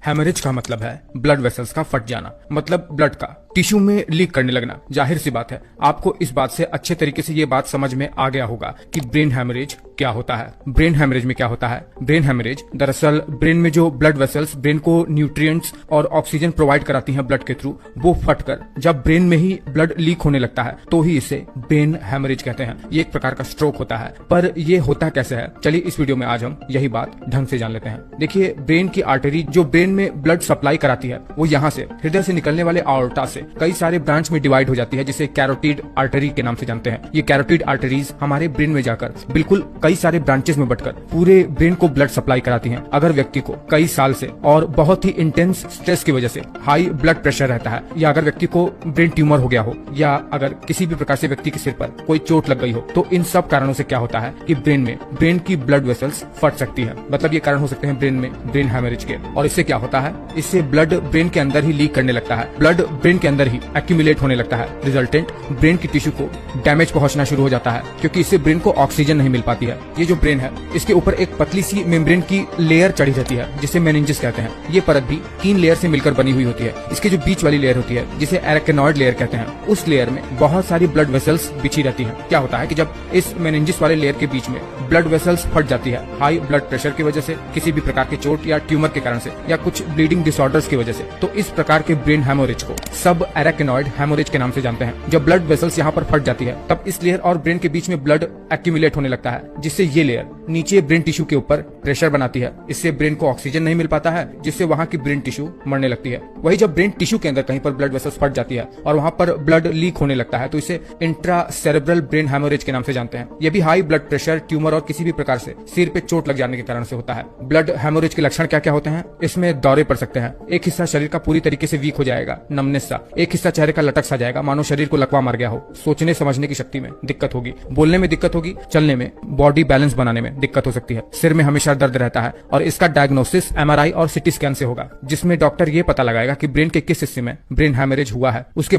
Haemorrhage का मतलब है ब्लड वेसल्स का फट जाना, मतलब ब्लड का टिश्यू में लीक करने लगना। जाहिर सी बात है आपको इस बात से अच्छे तरीके से ये बात समझ में आ गया होगा कि ब्रेन हेमरेज क्या होता है। ब्रेन हेमरेज में क्या होता है? ब्रेन हेमरेज दरअसल ब्रेन में जो ब्लड वेसल्स ब्रेन को न्यूट्रिएंट्स और ऑक्सीजन प्रोवाइड कराती हैं ब्लड के थ्रू, वो फटकर जब ब्रेन में ही ब्लड लीक होने लगता है तो ही इसे ब्रेन हेमरेज कहते हैं। ये एक प्रकार का स्ट्रोक होता है। पर ये होता कैसे है, चलिए इस वीडियो में आज हम यही बात ढंग से जान लेते हैं। देखिए, ब्रेन की आर्टरी जो ब्रेन में ब्लड सप्लाई कराती है वो यहाँ से हृदय से निकलने वाले आर्टा से कई सारे ब्रांच में डिवाइड हो जाती है, जिसे कैरोटिड आर्टरी के नाम से जानते हैं। ये कैरोटिड आर्टरीज हमारे ब्रेन में जाकर बिल्कुल कई सारे ब्रांचेस में बटकर पूरे ब्रेन को ब्लड सप्लाई कराती हैं। अगर व्यक्ति को कई साल से और बहुत ही इंटेंस स्ट्रेस की वजह से हाई ब्लड प्रेशर रहता है, या अगर व्यक्ति को ब्रेन ट्यूमर हो गया हो, या अगर किसी भी प्रकार से व्यक्ति के सिर पर कोई चोट लग गई हो, तो इन सब कारणों से क्या होता है कि ब्रेन की ब्लड वेसल्स फट सकती है। मतलब ये कारण हो सकते हैं ब्रेन में ब्रेन हेमरेज के। और इससे क्या होता है, इससे ब्लड ब्रेन के अंदर ही लीक करने लगता है, ब्लड ब्रेन के अंदर ही एक्यूमुलेट होने लगता है। रिजल्टेंट ब्रेन की टिश्यू को डैमेज पहुंचना शुरू हो जाता है, क्योंकि इससे ब्रेन को ऑक्सीजन नहीं मिल पाती है। ये जो ब्रेन है इसके ऊपर एक पतली सी मेम्ब्रेन की लेयर चढ़ी रहती है, जिसे मेनिंजेस कहते हैं। ये परत भी 3 लेयर से मिलकर बनी हुई होती है। इसकी जो बीच वाली लेयर होती है, जिसे एराकिनॉइड लेयर कहते हैं, उस लेयर में बहुत सारी ब्लड वेसल्स बिछी रहती है। क्या होता है कि जब इस मेनिंजेस वाले लेयर के बीच में ब्लड वेसल्स फट जाती है, हाई ब्लड प्रेशर की वजह से, किसी भी प्रकार की चोट या ट्यूमर के कारण से, या कुछ ब्लीडिंग डिसऑर्डर्स की वजह से, तो इस प्रकार के ब्रेन हेमोरेज को सब एराकिनॉइड हेमोरेज के नाम से जानते हैं। जब ब्लड वेसल्स यहाँ पर फट जाती है, तब इस लेयर और ब्रेन के बीच में ब्लड एक्यूमुलेट होने लगता है, जिससे ये लेयर नीचे ब्रेन टिश्यू के ऊपर प्रेशर बनाती है। इससे ब्रेन को ऑक्सीजन नहीं मिल पाता है, जिससे वहाँ की ब्रेन टिश्यू मरने लगती है। वही जब ब्रेन टिश्यू के अंदर कहीं पर ब्लड वेसल्स फट जाती है और वहाँ पर ब्लड लीक होने लगता है, तो इसे इंट्रा सेरेब्रल ब्रेन हेमोरेज के नाम से जानते हैं। यह भी हाई ब्लड प्रेशर, ट्यूमर और किसी भी प्रकार से सिर पे चोट लग जाने के कारण से होता है। ब्लड हेमोरेज के लक्षण क्या क्या होते हैं? इसमें दौरे पड़ सकते हैं, एक हिस्सा शरीर का पूरी तरीके से वीक हो जाएगा, नमनेस सा, एक हिस्सा चेहरे का लटक सा जाएगा, मानो शरीर को लकवा मार गया हो, सोचने समझने की शक्ति में दिक्कत होगी, बोलने में दिक्कत होगी, चलने में, बॉडी बैलेंस बनाने में दिक्कत हो सकती है, सिर में हमेशा दर्द रहता है। और इसका डायग्नोसिस MRI और CT स्कैन से होगा, जिसमें डॉक्टर ये पता लगाएगा कि ब्रेन के किस हिस्से में ब्रेन हेमरेज हुआ है। उसके